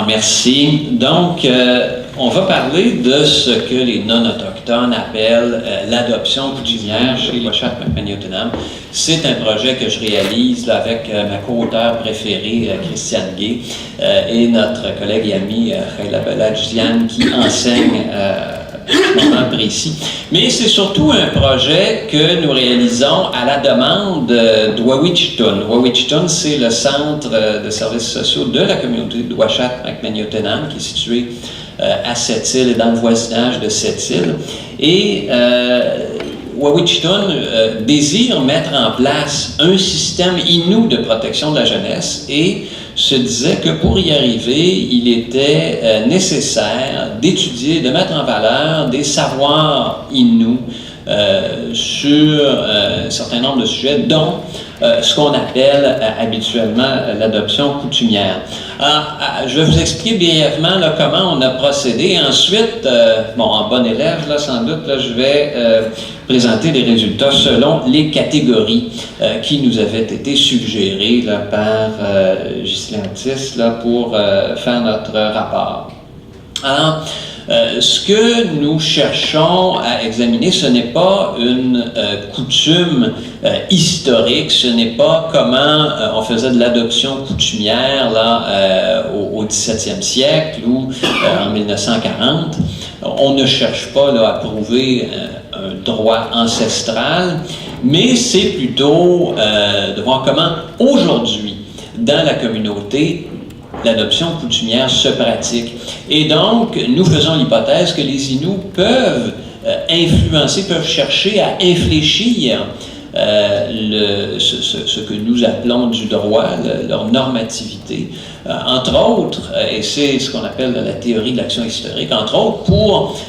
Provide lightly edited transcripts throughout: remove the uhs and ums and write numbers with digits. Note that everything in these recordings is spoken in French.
Alors, merci. Donc, on va parler de ce que les non-autochtones appellent l'adoption coutumière chez Uashat McManiotenam. C'est un projet que je réalise là, avec ma co-auteure préférée, Christiane Gay, et notre collègue et amie, Khaila Beladjian, qui enseigne un moment précis. Mais c'est surtout un projet que nous réalisons à la demande d'Ouaouichiton. Ouaouichiton, c'est le centre de services sociaux de la communauté de Uashat McManiotenam, qui est situé à Sept-Îles et dans le voisinage de Sept-Îles. Et Ouaouichiton désire mettre en place un système inou de protection de la jeunesse et se disait que pour y arriver, il était nécessaire d'étudier, de mettre en valeur des savoirs inous sur un certain nombre de sujets, dont ce qu'on appelle habituellement l'adoption coutumière. Alors, je vais vous expliquer brièvement là, comment on a procédé. Ensuite, en bon élève, là, sans doute, là, je vais présenter les résultats selon les catégories qui nous avaient été suggérées là, par Ghislain Otis là, pour faire notre rapport. Alors, ce que nous cherchons à examiner, ce n'est pas une coutume historique, ce n'est pas comment on faisait de l'adoption coutumière là, au XVIIe siècle ou en 1940. On ne cherche pas là, à prouver un droit ancestral, mais c'est plutôt de voir comment aujourd'hui, dans la communauté, l'adoption coutumière se pratique. Et donc, nous faisons l'hypothèse que les Inuits peuvent influencer, peuvent chercher à infléchir ce que nous appelons du droit, leur normativité, entre autres, et c'est ce qu'on appelle la théorie de l'action historique, entre autres, pour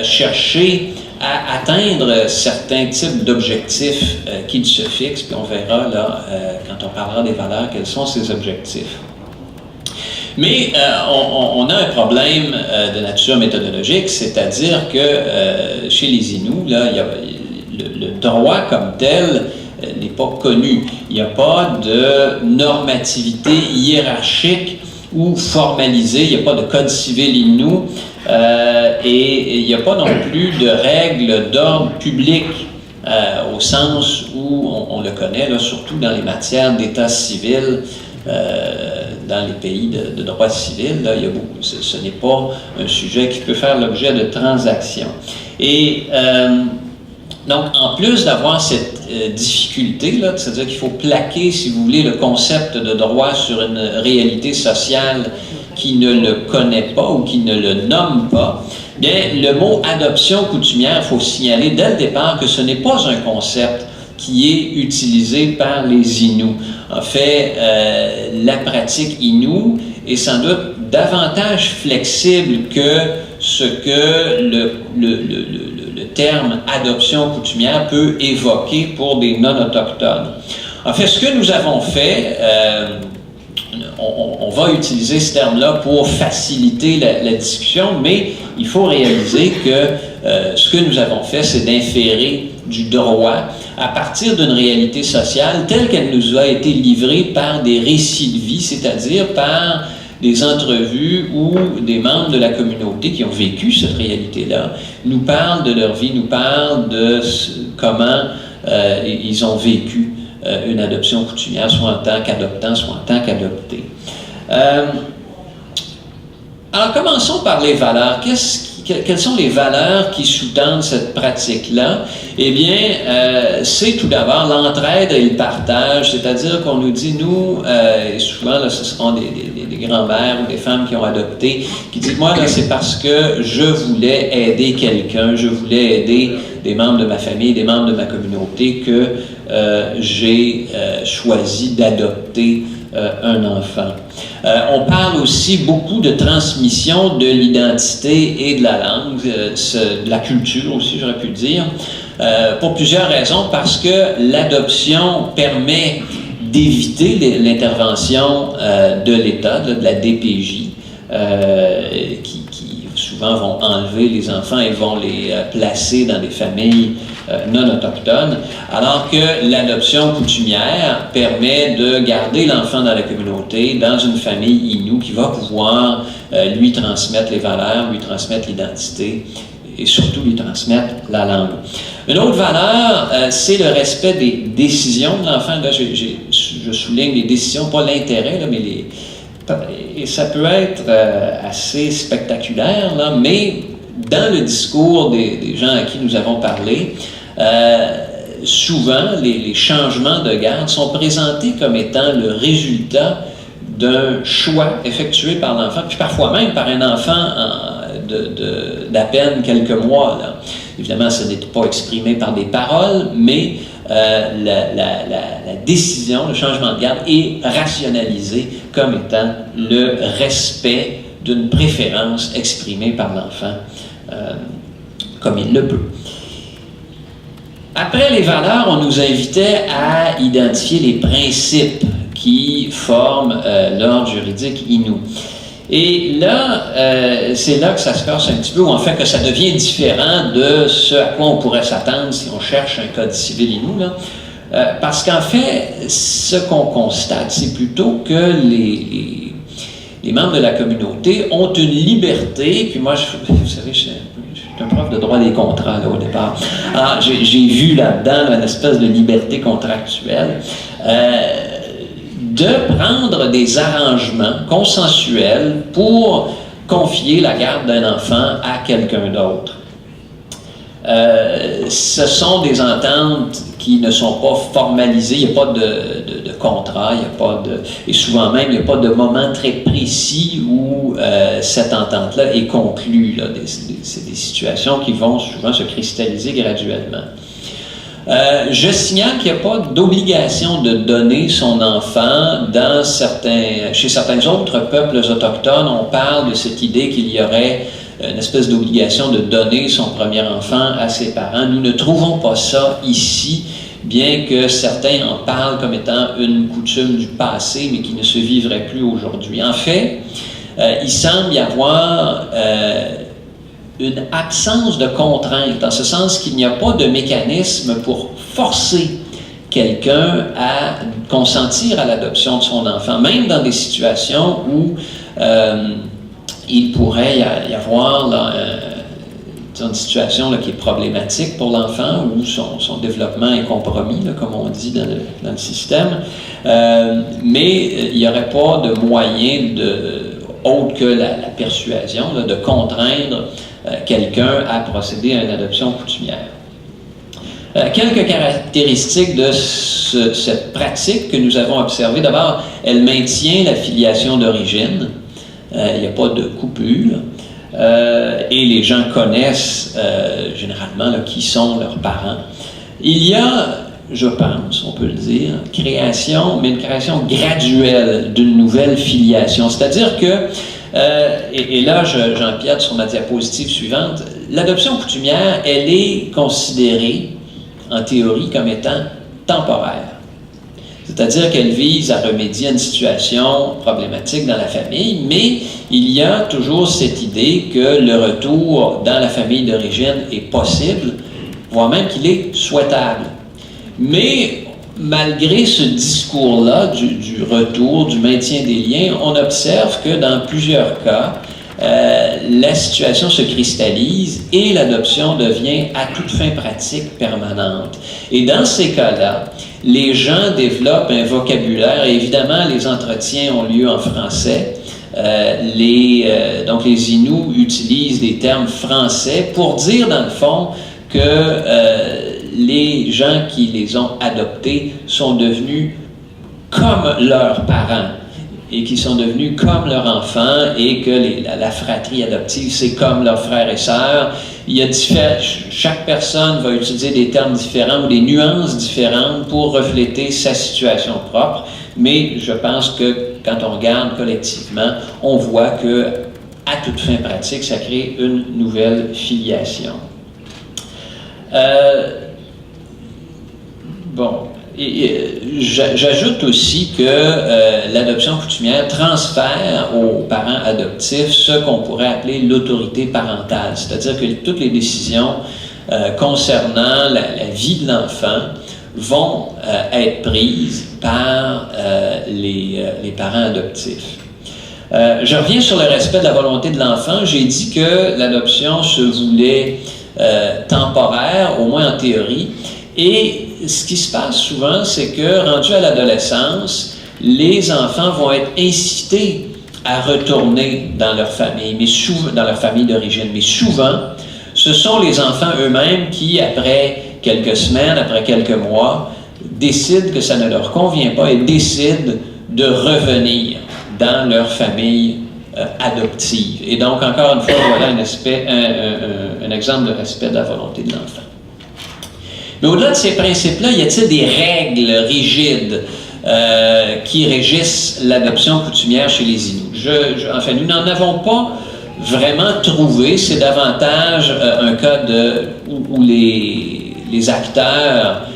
chercher à atteindre certains types d'objectifs qu'ils se fixent, puis on verra là, quand on parlera des valeurs, quels sont ces objectifs. Mais on a un problème de nature méthodologique, c'est-à-dire que chez les Inuits, là, le droit comme tel n'est pas connu. Il n'y a pas de normativité hiérarchique ou formalisée, il n'y a pas de code civil Innu, et il n'y a pas non plus de règles d'ordre public au sens où on le connaît, là, surtout dans les matières d'état civil. Dans les pays de droit civil, là, il y a beaucoup, ce n'est pas un sujet qui peut faire l'objet de transactions. Et donc, en plus d'avoir cette difficulté, c'est-à-dire qu'il faut plaquer, si vous voulez, le concept de droit sur une réalité sociale qui ne le connaît pas ou qui ne le nomme pas, bien, le mot adoption coutumière, il faut signaler dès le départ que ce n'est pas un concept qui est utilisé par les Inuits. En fait, la pratique Innu est sans doute davantage flexible que ce que le terme adoption coutumière peut évoquer pour des non-autochtones. En fait, ce que nous avons fait, on va utiliser ce terme-là pour faciliter la discussion, mais il faut réaliser que ce que nous avons fait, c'est d'inférer du droit à partir d'une réalité sociale telle qu'elle nous a été livrée par des récits de vie, c'est-à-dire par des entrevues où des membres de la communauté qui ont vécu cette réalité-là nous parlent de leur vie, nous parlent de comment ils ont vécu une adoption coutumière, soit en tant qu'adoptant, soit en tant qu'adopté. Alors, commençons par les valeurs. Quelles sont les valeurs qui sous-tendent cette pratique-là? Eh bien, c'est tout d'abord l'entraide et le partage, c'est-à-dire qu'on nous dit, nous, et souvent, là, ce seront des grands-mères ou des femmes qui ont adopté, qui disent, moi, là, c'est parce que je voulais aider quelqu'un, je voulais aider des membres de ma famille, des membres de ma communauté, que j'ai choisi d'adopter un enfant. On parle aussi beaucoup de transmission de l'identité et de la langue, de la culture aussi, j'aurais pu dire, pour plusieurs raisons, parce que l'adoption permet d'éviter l'intervention de l'État, de la DPJ, qui souvent vont enlever les enfants et vont les placer dans des familles non autochtones, alors que l'adoption coutumière permet de garder l'enfant dans la communauté, dans une famille Innu qui va pouvoir lui transmettre les valeurs, lui transmettre l'identité et surtout lui transmettre la langue. Une autre valeur, c'est le respect des décisions de l'enfant. Là, je souligne les décisions, pas l'intérêt, là, mais et ça peut être assez spectaculaire, là, mais dans le discours des gens à qui nous avons parlé, souvent les changements de garde sont présentés comme étant le résultat d'un choix effectué par l'enfant, puis parfois même par un enfant d'à peine quelques mois. Là. Évidemment, ce n'est pas exprimé par des paroles, mais la décision, le changement de garde est rationalisé comme étant le respect d'une préférence exprimée par l'enfant comme il le peut. Après les valeurs, on nous invitait à identifier les principes qui forment l'ordre juridique Innu. Et là, c'est là que ça se casse un petit peu, ou en fait que ça devient différent de ce à quoi on pourrait s'attendre si on cherche un code civil Innu, là. Parce qu'en fait, ce qu'on constate, c'est plutôt que les membres de la communauté ont une liberté, puis moi, vous savez, je suis un prof de droit des contrats là, au départ. Alors, j'ai vu là-dedans une espèce de liberté contractuelle. De prendre des arrangements consensuels pour confier la garde d'un enfant à quelqu'un d'autre. Ce sont des ententes qui ne sont pas formalisées, il n'y a pas de contrat, il n'y a pas et souvent même, il n'y a pas de moment très précis où cette entente-là est conclue. Là. C'est des situations qui vont souvent se cristalliser graduellement. Je signale qu'il n'y a pas d'obligation de donner son enfant chez certains autres peuples autochtones. On parle de cette idée qu'il y aurait une espèce d'obligation de donner son premier enfant à ses parents. Nous ne trouvons pas ça ici, bien que certains en parlent comme étant une coutume du passé, mais qui ne se vivrait plus aujourd'hui. En fait, il semble y avoir une absence de contrainte, en ce sens qu'il n'y a pas de mécanisme pour forcer quelqu'un à consentir à l'adoption de son enfant, même dans des situations où il pourrait y avoir là, une situation là, qui est problématique pour l'enfant, où son développement est compromis, là, comme on dit dans le système, mais il n'y aurait pas de moyen autre que la persuasion, là, de contraindre quelqu'un à procéder à une adoption coutumière. Quelques caractéristiques de cette pratique que nous avons observée. D'abord, elle maintient la filiation d'origine. Il n'y a pas de coupure. Et les gens connaissent généralement là, qui sont leurs parents. Il y a, je pense, on peut le dire, mais une création graduelle d'une nouvelle filiation. C'est-à-dire que et là, j'empiète sur ma diapositive suivante. L'adoption coutumière, elle est considérée, en théorie, comme étant temporaire. C'est-à-dire qu'elle vise à remédier à une situation problématique dans la famille, mais il y a toujours cette idée que le retour dans la famille d'origine est possible, voire même qu'il est souhaitable. Mais malgré ce discours-là du retour, du maintien des liens, on observe que dans plusieurs cas, la situation se cristallise et l'adoption devient à toute fin pratique permanente. Et dans ces cas-là, les gens développent un vocabulaire, et évidemment les entretiens ont lieu en français. Donc les Inuits utilisent des termes français pour dire dans le fond que les gens qui les ont adoptés sont devenus comme leurs parents et qui sont devenus comme leurs enfants et que la fratrie adoptive, c'est comme leurs frères et sœurs. Chaque personne va utiliser des termes différents ou des nuances différentes pour refléter sa situation propre, mais je pense que quand on regarde collectivement, on voit que à toute fin pratique, ça crée une nouvelle filiation. J'ajoute aussi que l'adoption coutumière transfère aux parents adoptifs ce qu'on pourrait appeler l'autorité parentale, c'est-à-dire que toutes les décisions concernant la vie de l'enfant vont être prises par les parents adoptifs. Je reviens sur le respect de la volonté de l'enfant. J'ai dit que l'adoption se voulait temporaire, au moins en théorie, et ce qui se passe souvent, c'est que, rendu à l'adolescence, les enfants vont être incités à retourner dans leur famille, dans leur famille d'origine. Mais souvent, ce sont les enfants eux-mêmes qui, après quelques semaines, après quelques mois, décident que ça ne leur convient pas et décident de revenir dans leur famille adoptive. Et donc, encore une fois, voilà un exemple de respect de la volonté de l'enfant. Mais au-delà de ces principes-là, y a-t-il des règles rigides qui régissent l'adoption coutumière chez les Inuits? Enfin, nous n'en avons pas vraiment trouvé. C'est davantage un cas où les acteurs,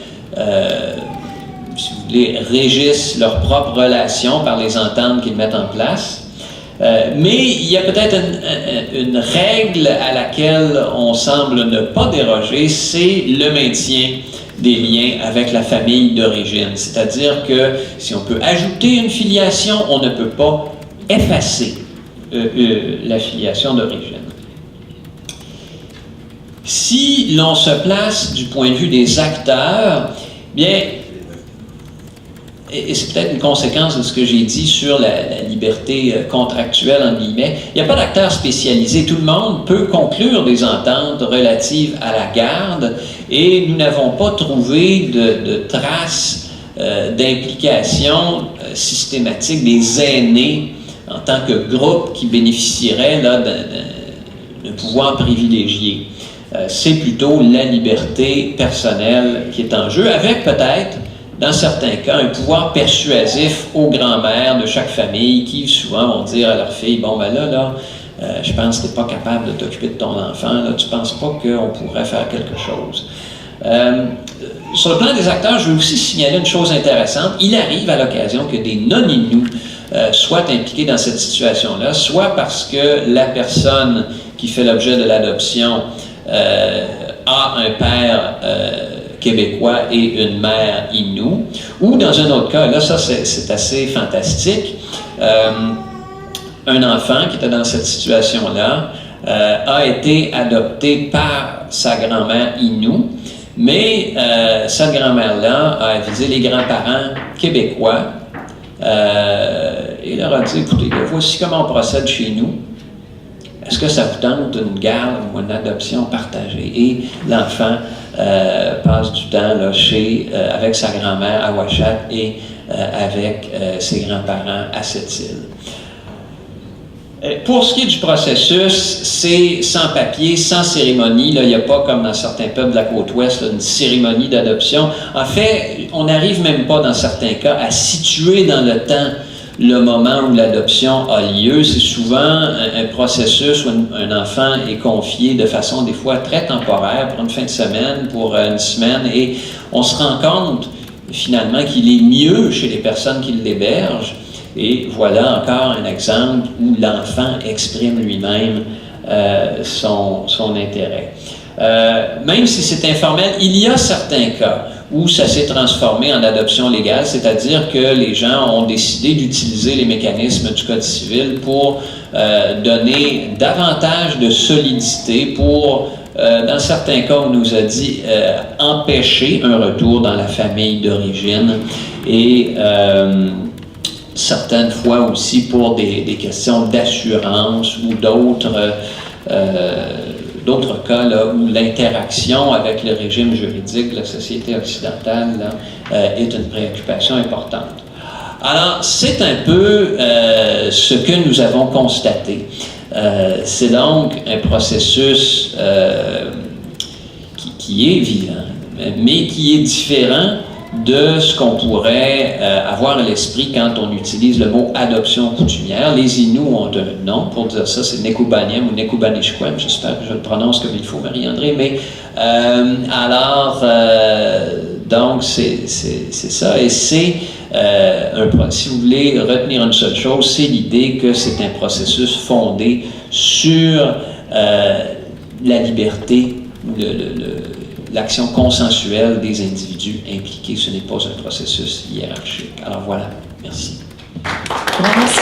si vous voulez, régissent leurs propres relations par les ententes qu'ils mettent en place. Mais il y a peut-être une règle à laquelle on semble ne pas déroger, c'est le maintien des liens avec la famille d'origine. C'est-à-dire que si on peut ajouter une filiation, on ne peut pas effacer la filiation d'origine. Si l'on se place du point de vue des acteurs, bien, et c'est peut-être une conséquence de ce que j'ai dit sur la liberté contractuelle, en guillemets, il n'y a pas d'acteur spécialisé. Tout le monde peut conclure des ententes relatives à la garde et nous n'avons pas trouvé de traces d'implication systématique des aînés en tant que groupe qui bénéficierait d'un pouvoir privilégié. C'est plutôt la liberté personnelle qui est en jeu, avec peut-être dans certains cas, un pouvoir persuasif aux grands-mères de chaque famille qui souvent vont dire à leur fille, bon ben là, je pense que tu n'es pas capable de t'occuper de ton enfant, là, tu ne penses pas qu'on pourrait faire quelque chose. Sur le plan des acteurs, je veux aussi signaler une chose intéressante. Il arrive à l'occasion que des non-Inuits soient impliqués dans cette situation-là, soit parce que la personne qui fait l'objet de l'adoption a un père québécois et une mère Innu, ou dans un autre cas, là ça c'est assez fantastique, un enfant qui était dans cette situation-là a été adopté par sa grand-mère Innu, mais cette grand-mère-là a avisé les grands-parents québécois et leur a dit, écoutez, voici comment on procède chez nous. Est-ce que ça vous tente une garde ou une adoption partagée? Et l'enfant passe du temps là, avec sa grand-mère à Ouachat et avec ses grands-parents à Sept-Îles. Pour ce qui est du processus, c'est sans papier, sans cérémonie. Là, il n'y a pas, comme dans certains peuples de la côte ouest, là, une cérémonie d'adoption. En fait, on n'arrive même pas, dans certains cas, à situer dans le temps le moment où l'adoption a lieu. C'est souvent un processus où un enfant est confié de façon des fois très temporaire, pour une fin de semaine, pour une semaine, et on se rend compte finalement qu'il est mieux chez les personnes qui l'hébergent. Et voilà encore un exemple où l'enfant exprime lui-même son intérêt. Même si c'est informel, il y a certains cas où ça s'est transformé en adoption légale, c'est-à-dire que les gens ont décidé d'utiliser les mécanismes du Code civil pour donner davantage de solidité, pour, dans certains cas, on nous a dit, empêcher un retour dans la famille d'origine, et certaines fois aussi pour des questions d'assurance ou d'autres cas là, où l'interaction avec le régime juridique de la société occidentale là, est une préoccupation importante. Alors, c'est un peu ce que nous avons constaté. C'est donc un processus qui est vivant, mais qui est différent de ce qu'on pourrait avoir à l'esprit quand on utilise le mot adoption coutumière. Les Inuits ont un nom pour dire ça, c'est Nekubaniam ou Nekubanishkwem, j'espère que je le prononce comme il faut, Marie-André, mais alors, Donc, c'est ça. Et c'est, si vous voulez retenir une seule chose, c'est l'idée que c'est un processus fondé sur la liberté, l'action consensuelle des individus impliqués. Ce n'est pas un processus hiérarchique. Alors voilà, merci. Merci.